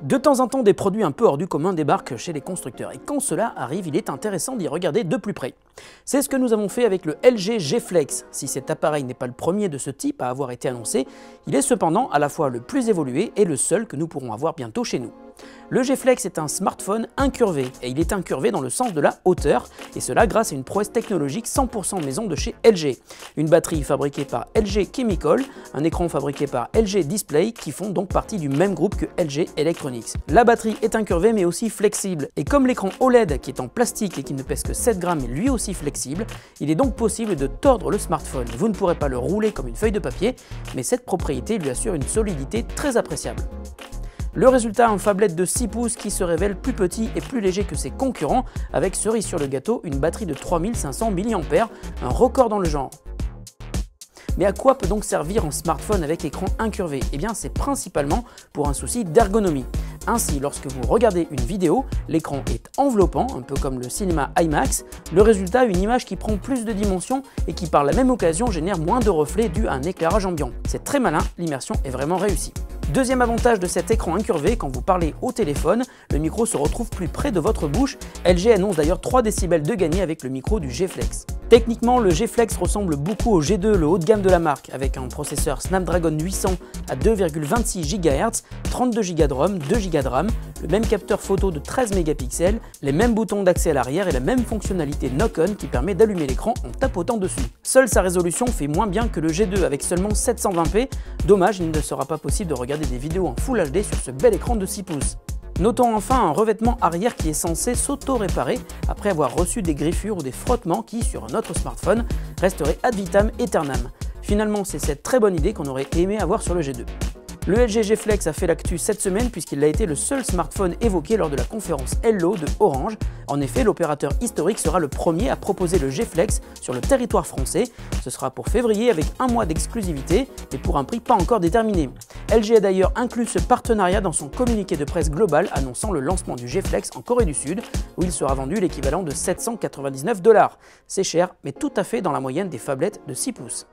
De temps en temps, des produits un peu hors du commun débarquent chez les constructeurs et quand cela arrive, il est intéressant d'y regarder de plus près. C'est ce que nous avons fait avec le LG G Flex. Si cet appareil n'est pas le premier de ce type à avoir été annoncé, il est cependant à la fois le plus évolué et le seul que nous pourrons avoir bientôt chez nous. Le G Flex est un smartphone incurvé et il est incurvé dans le sens de la hauteur et cela grâce à une prouesse technologique 100% maison de chez LG. Une batterie fabriquée par LG Chemical, un écran fabriqué par LG Display qui font donc partie du même groupe que LG Electronics. La batterie est incurvée mais aussi flexible et comme l'écran OLED qui est en plastique et qui ne pèse que 7 grammes est lui aussi flexible, il est donc possible de tordre le smartphone. Vous ne pourrez pas le rouler comme une feuille de papier mais cette propriété lui assure une solidité très appréciable. Le résultat, un phablette de 6 pouces qui se révèle plus petit et plus léger que ses concurrents, avec cerise sur le gâteau, une batterie de 3500 mAh, un record dans le genre. Mais à quoi peut donc servir un smartphone avec écran incurvé? Eh bien c'est principalement pour un souci d'ergonomie. Ainsi, lorsque vous regardez une vidéo, l'écran est enveloppant, un peu comme le cinéma IMAX. Le résultat, une image qui prend plus de dimensions et qui par la même occasion génère moins de reflets dû à un éclairage ambiant. C'est très malin, l'immersion est vraiment réussie. Deuxième avantage de cet écran incurvé, quand vous parlez au téléphone, le micro se retrouve plus près de votre bouche. LG annonce d'ailleurs 3 décibels de gagné avec le micro du G Flex. Techniquement, le G Flex ressemble beaucoup au G2, le haut de gamme de la marque, avec un processeur Snapdragon 800 à 2,26 GHz, 32 Go de ROM, 2 Go de RAM, le même capteur photo de 13 mégapixels, les mêmes boutons d'accès à l'arrière et la même fonctionnalité Knock-on qui permet d'allumer l'écran en tapotant dessus. Seule sa résolution fait moins bien que le G2 avec seulement 720p. Dommage, il ne sera pas possible de regarder des vidéos en Full HD sur ce bel écran de 6 pouces. Notons enfin un revêtement arrière qui est censé s'auto-réparer après avoir reçu des griffures ou des frottements qui, sur un autre smartphone, resteraient ad vitam aeternam. Finalement, c'est cette très bonne idée qu'on aurait aimé avoir sur le G2. Le LG G Flex a fait l'actu cette semaine puisqu'il a été le seul smartphone évoqué lors de la conférence Hello de Orange. En effet, l'opérateur historique sera le premier à proposer le G Flex sur le territoire français. Ce sera pour février avec un mois d'exclusivité et pour un prix pas encore déterminé. LG a d'ailleurs inclus ce partenariat dans son communiqué de presse global annonçant le lancement du G Flex en Corée du Sud où il sera vendu l'équivalent de 799 $. C'est cher mais tout à fait dans la moyenne des phablettes de 6 pouces.